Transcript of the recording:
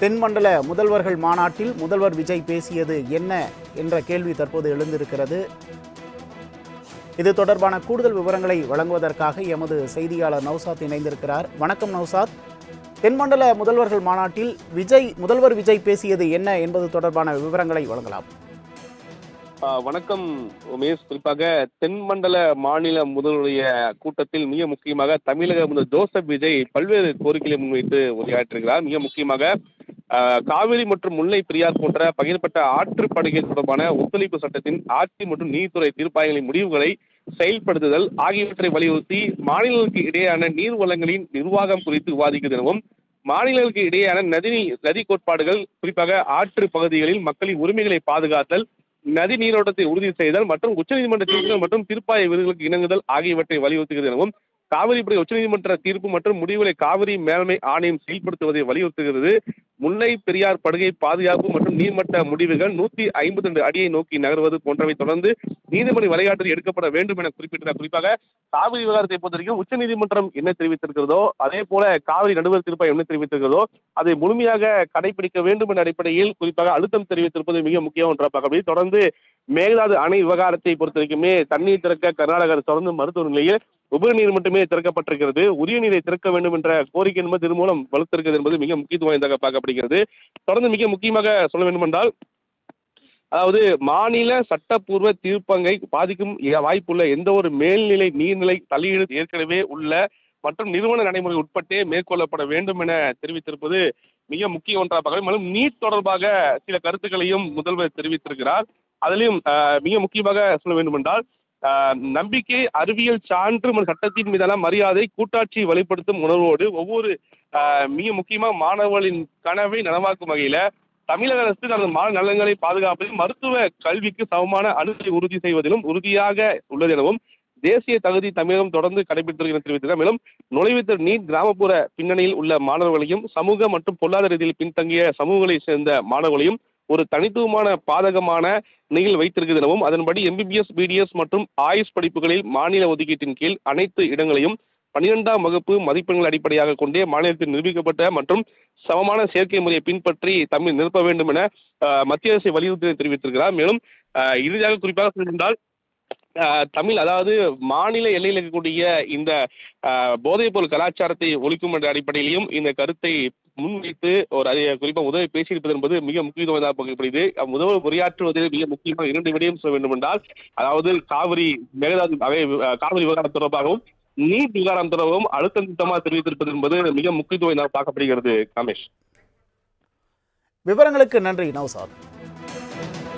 தென்மண்டல முதல்வர்கள் மாநாட்டில் முதல்வர் விஜய் பேசியது என்ன என்ற கேள்வி தற்போது எழுந்திருக்கிறது. இது தொடர்பான கூடுதல் விவரங்களை வழங்குவதற்காக எமது செய்தியாளர் நௌசாத் இணைந்திருக்கிறார். வணக்கம் நௌசாத். தென்மண்டல முதல்வர்கள் மாநாட்டில் முதல்வர் விஜய் பேசியது என்ன என்பது தொடர்பான விவரங்களை வழங்கலாம். வணக்கம் உமேஷ். குறிப்பாக தென்மண்டல மாநில முதல்வருடைய கூட்டத்தில் மிக முக்கியமாக தமிழக முதல்வர் ஜோசப் விஜய் பல்வேறு கோரிக்கைகளை முன்வைத்து உரையாற்றுகிறார். மிக முக்கியமாக காவிரி மற்றும் முல்லை பெரியார் போன்ற பகிரப்பட்ட ஆற்றுப்படுகை தொடர்பான ஒத்துழைப்பு சட்டத்தின் ஆட்சி மற்றும் நீதித்துறை தீர்ப்பாயங்களின் முடிவுகளை செயல்படுத்துதல் ஆகியவற்றை வலியுறுத்தி மாநிலங்களுக்கு இடையேயான நீர் வளங்களின் நிர்வாகம் குறித்து விவாதிக்கிறது எனவும், மாநிலங்களுக்கு இடையேயான நதி கோட்பாடுகள், குறிப்பாக ஆற்று பகுதிகளில் மக்களின் உரிமைகளை பாதுகாத்தல், நதி நீரோட்டத்தை உறுதி செய்தல் மற்றும் உச்சநீதிமன்ற தீர்ப்புகள் மற்றும் தீர்ப்பாய விதிகளுக்கு இணங்குதல் ஆகியவற்றை வலியுறுத்துகிறது எனவும், காவிரி உச்சநீதிமன்ற தீர்ப்பு மற்றும் முடிவுகளை காவிரி மேலாண்மை ஆணையம் செயல்படுத்துவதை வலியுறுத்துகிறது. முல்லை பெரியார் படுகை பாதுகாப்பு மற்றும் நீர்மட்ட முடிவுகள் 152 அடியை நோக்கி நகர்வது போன்றவை தொடர்ந்து நீதிமன்ற வழிகாட்டுதல் எடுக்கப்பட வேண்டும் என குறிப்பிட்டார். குறிப்பாக காவிரி விவகாரத்தை பொறுத்தவரைக்கும் உச்சநீதிமன்றம் என்ன தெரிவித்திருக்கிறதோ, அதே போல காவிரி நடுவர் தீர்ப்பாயம் என்ன தெரிவித்திருக்கிறதோ அதை முழுமையாக கடைபிடிக்க வேண்டும் என்ற அடிப்படையில் குறிப்பாக அழுத்தம் தெரிவித்திருப்பது மிக முக்கியம் என்றார். தொடர்ந்து மேகதாது அணை விவகாரத்தை பொறுத்தவரைக்குமே தண்ணீர் திறக்க கர்நாடக அரசு தொடர்ந்து மருத்துவ நிலையில் உபரி நீர் மட்டுமே திறக்கப்பட்டிருக்கிறது. உரிய நீரை திறக்க வேண்டும் என்ற கோரிக்கை என்பது திருமூலம் வலுத்திருக்கிறது என்பது மிக முக்கியத்துவம் வாய்ந்ததாக பார்க்கப்படுகிறது. தொடர்ந்து மிக முக்கியமாக சொல்ல வேண்டும் என்றால், அதாவது மாநில சட்டப்பூர்வ தீர்ப்பங்கை பாதிக்கும் வாய்ப்புள்ள எந்த ஒரு மேல்நிலை நீர்நிலை தலையீடு ஏற்கனவே உள்ள மற்றும் நிறுவன நடைமுறை உட்பட்டே மேற்கொள்ளப்பட வேண்டும் என தெரிவித்திருப்பது மிக முக்கிய ஒன்றாக பார்க்க. மேலும் நீட் தொடர்பாக சில கருத்துக்களையும் முதல்வர் தெரிவித்திருக்கிறார். அதிலும் மிக முக்கியமாக சொல்ல வேண்டும் என்றால், நம்பிக்கை, அறிவியல் சான்று மற்றும் சட்டத்தின் மீதான மரியாதை, கூட்டாட்சி வலுப்படுத்தும் உணர்வோடு ஒவ்வொரு மிக முக்கியமாக மாணவர்களின் கனவை நனவாக்கும் வகையில தமிழக அரசு தனது மாநில நலன்களை பாதுகாப்பதில் மருத்துவ கல்விக்கு சமமான அணுகலை உறுதி செய்வதிலும் உறுதியாக உள்ளது எனவும், தேசிய தகுதி தமிழகம் தொடர்ந்து கடைபிடித்து தெரிவித்தார். மேலும் நுழைவுத் நீட் கிராமப்புற பின்னணியில் உள்ள மாணவர்களையும் சமூக மற்றும் பொருளாதார ரீதியில் பின்தங்கிய சமூகங்களை சேர்ந்த மாணவர்களையும் ஒரு தனித்துவமான பாதகமான நிலையில் வைத்திருக்கிறது எனவும், அதன்படி MBBS, BDS மற்றும் ஆயுஷ் படிப்புகளில் மாநில ஒதுக்கீட்டின் கீழ் அனைத்து இடங்களையும் 12ஆம் வகுப்பு மதிப்பெண்கள் அடிப்படையாக கொண்டே மாநிலத்தில் நிரூபிக்கப்பட்ட மற்றும் சமமான சேர்க்கை முறையை பின்பற்றி தமிழ் நிரப்ப வேண்டும் என மத்திய அரசை வலியுறுத்தி தெரிவித்திருக்கிறார். மேலும் இறுதியாக குறிப்பாக சொல்லியிருந்தால், தமிழ் அதாவது மாநில எல்லையில் இருக்கக்கூடிய இந்த போதைப் பொருள் கலாச்சாரத்தை ஒழிக்கும் என்ற அடிப்படையிலையும் இந்த கருத்தை முன்வைத்து ஒரு குறிப்பாக உதவி பேசியிருப்பது என்பது மிக முக்கியத்துவமாக பார்க்கப்படுகிறது. முதல்வர் உரையாற்றுவதில் மிக முக்கியமாக 2 விடயம் சொல்ல வேண்டும் என்றால், அதாவது காவிரி மேகதாது காவிரி விவகாரம் தொடர்பாகவும் நீட் விவகாரம் தொடர்பாகவும் அழுத்தம் திட்டமாக தெரிவித்திருப்பது என்பது மிக முக்கியத்துவம் பார்க்கப்படுகிறது. கமேஷ், விவரங்களுக்கு நன்றி நௌசாத்.